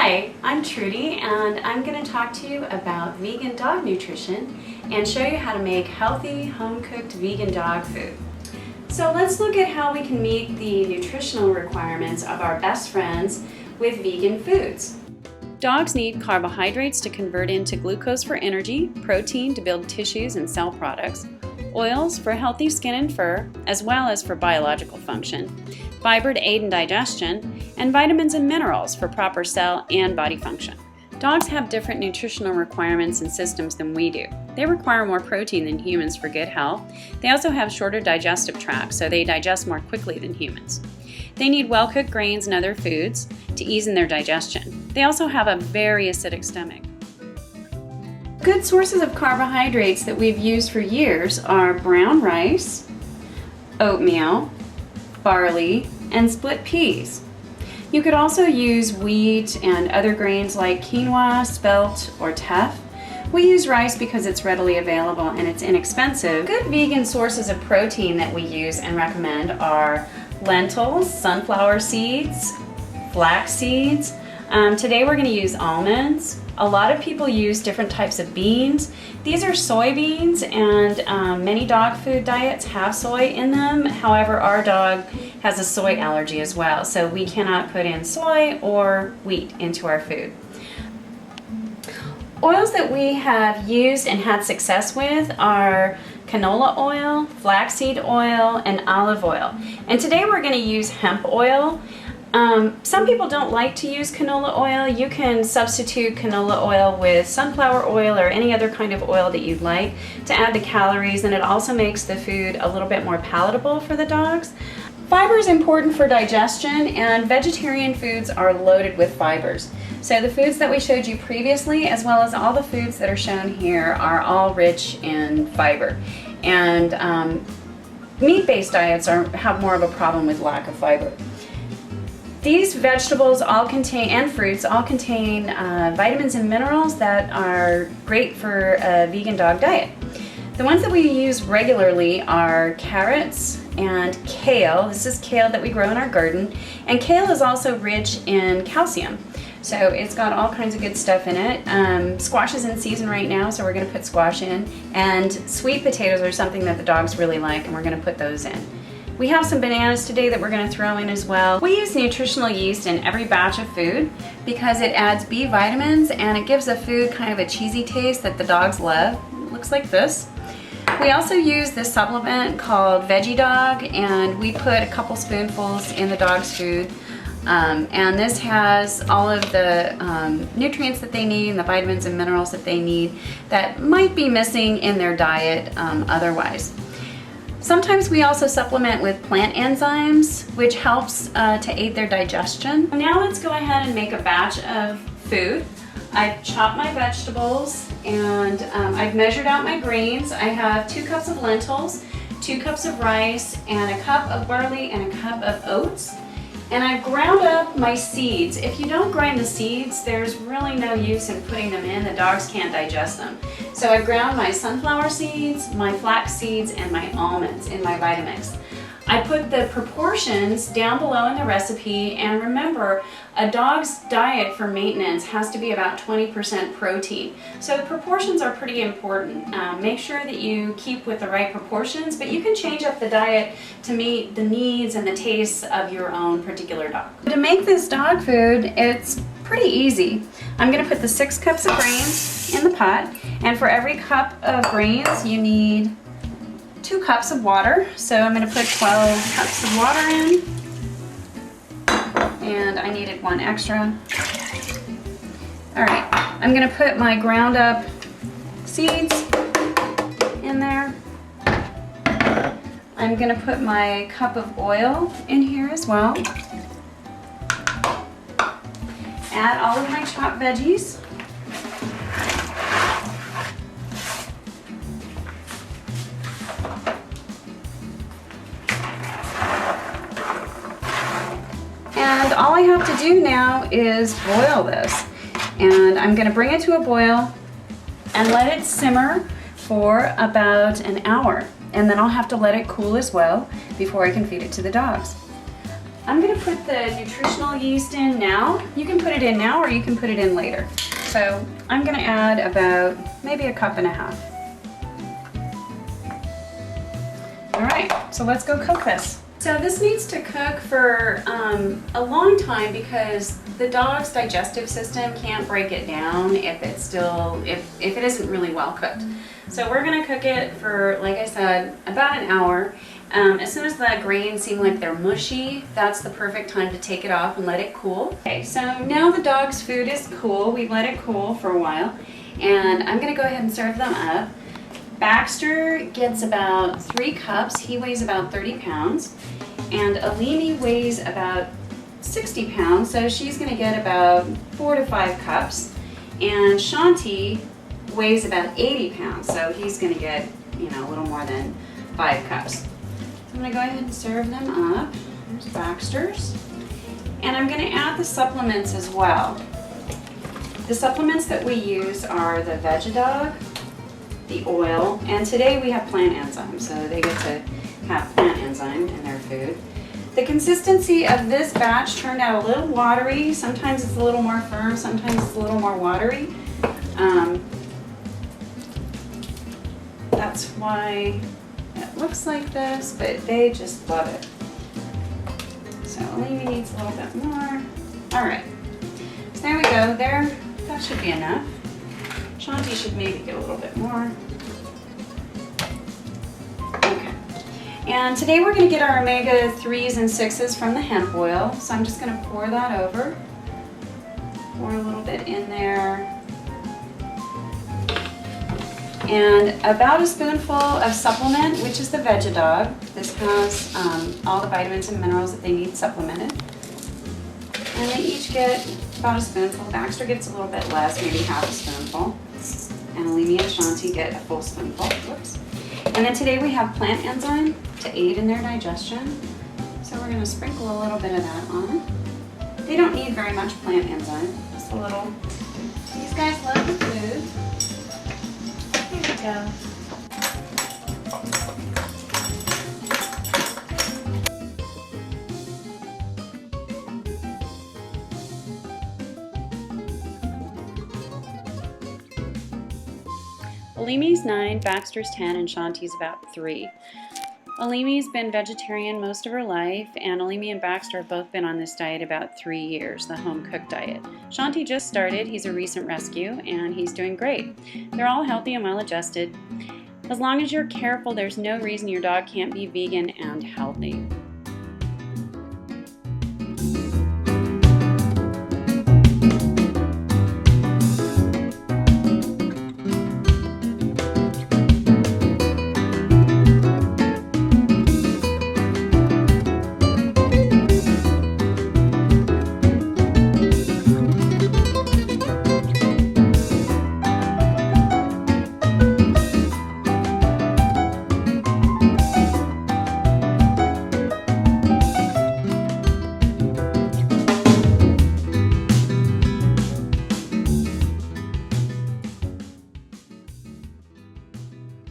Hi, I'm Trudy and I'm going to talk to you about vegan dog nutrition and show you how to make healthy home-cooked vegan dog food. So let's look at how we can meet the nutritional requirements of our best friends with vegan foods. Dogs need carbohydrates to convert into glucose for energy, protein to build tissues and cell products, oils for healthy skin and fur, as well as for biological function, fiber to aid in digestion, and vitamins and minerals for proper cell and body function. Dogs have different nutritional requirements and systems than we do. They require more protein than humans for good health. They also have shorter digestive tracts, so they digest more quickly than humans. They need well-cooked grains and other foods to ease in their digestion. They also have a very acidic stomach. Good sources of carbohydrates that we've used for years are brown rice, oatmeal, barley, and split peas. You could also use wheat and other grains like quinoa, spelt, or teff. We use rice because it's readily available and it's inexpensive. Good vegan sources of protein that we use and recommend are lentils, sunflower seeds, flax seeds. Today we're going to use almonds. A lot of people use different types of beans. These are soybeans, and many dog food diets have soy in them. However, our dog has a soy allergy as well, so we cannot put in soy or wheat into our food. Oils that we have used and had success with are canola oil, flaxseed oil, and olive oil. And today we're going to use hemp oil. Some people don't like to use canola oil. You can substitute canola oil with sunflower oil or any other kind of oil that you'd like to add the calories, and it also makes the food a little bit more palatable for the dogs. Fiber is important for digestion, and vegetarian foods are loaded with fibers. So the foods that we showed you previously, as well as all the foods that are shown here, are all rich in fiber. And meat-based diets have more of a problem with lack of fiber. These vegetables all contain, and fruits all contain vitamins and minerals that are great for a vegan dog diet. The ones that we use regularly are carrots and kale. This is kale that we grow in our garden, and kale is also rich in calcium. So it's got all kinds of good stuff in it. Squash is in season right now, so we're going to put squash in. And sweet potatoes are something that the dogs really like, and we're going to put those in. We have some bananas today that we're going to throw in as well. We use nutritional yeast in every batch of food because it adds B vitamins and it gives the food kind of a cheesy taste that the dogs love. It looks like this. We also use this supplement called Vegedog, and we put a couple spoonfuls in the dog's food. And this has all of the nutrients that they need and the vitamins and minerals that they need that might be missing in their diet otherwise. Sometimes we also supplement with plant enzymes, which helps to aid their digestion. Now let's go ahead and make a batch of food. I've chopped my vegetables and I've measured out my grains. I have 2 cups of lentils, 2 cups of rice, and a cup of barley and a cup of oats. And I've ground up my seeds. If you don't grind the seeds, there's really no use in putting them in. The dogs can't digest them. So I ground my sunflower seeds, my flax seeds, and my almonds in my Vitamix. I put the proportions down below in the recipe, and remember, a dog's diet for maintenance has to be about 20% protein. So the proportions are pretty important. Make sure that you keep with the right proportions, but you can change up the diet to meet the needs and the tastes of your own particular dog. To make this dog food, it's pretty easy. I'm going to put the 6 cups of grains in the pot, and for every cup of grains you need 2 cups of water. So I'm going to put 12 cups of water in, and I needed 1 extra. Alright, I'm going to put my ground up seeds in there. I'm going to put my cup of oil in here as well. Add all of my chopped veggies. And all I have to do now is boil this. And I'm going to bring it to a boil and let it simmer for about an hour. And then I'll have to let it cool as well before I can feed it to the dogs. I'm going to put the nutritional yeast in now. You can put it in now or you can put it in later. So I'm going to add about maybe 1.5 cups. All right, so let's go cook this. So this needs to cook for a long time because the dog's digestive system can't break it down if it's still, if it isn't really well cooked. So we're gonna cook it for, like I said, about an hour. As soon as the grains seem like they're mushy, that's the perfect time to take it off and let it cool. Okay, so now the dog's food is cool. We've let it cool for a while, and I'm gonna go ahead and serve them up. Baxter gets about 3 cups. He weighs about 30 pounds. And Alimi weighs about 60 pounds, so she's gonna get about 4 to 5 cups. And Shanti weighs about 80 pounds, so he's gonna get, you know, a little more than 5 cups. So I'm gonna go ahead and serve them up. There's Baxter's. And I'm gonna add the supplements as well. The supplements that we use are the Vegedog, the oil, and today we have plant enzyme, so they get to have plant enzyme in their food. The consistency of this batch turned out a little watery. Sometimes it's a little more firm, sometimes it's a little more watery. That's why it looks like this, but they just love it. So Alimi needs a little bit more. All right, so there we go. There, that should be enough. Shanti should maybe get a little bit more. Okay. And today we're going to get our omega-3s and 6s from the hemp oil. So I'm just going to pour that over. Pour a little bit in there. And about a spoonful of supplement, which is the Vegedog. This has all the vitamins and minerals that they need supplemented. And they each get about a spoonful. Baxter gets a little bit less, maybe half a spoonful. And Alimi and Shanti get a full spoonful. Whoops. And then today we have plant enzyme to aid in their digestion. So we're going to sprinkle a little bit of that on. They don't need very much plant enzyme, just a little. These guys love the food. Here we go. Alimi's 9, Baxter's 10, and Shanti's about 3. Alimi's been vegetarian most of her life, and Alimi and Baxter have both been on this diet about 3 years, the home-cooked diet. Shanti just started. He's a recent rescue, and he's doing great. They're all healthy and well-adjusted. As long as you're careful, there's no reason your dog can't be vegan and healthy.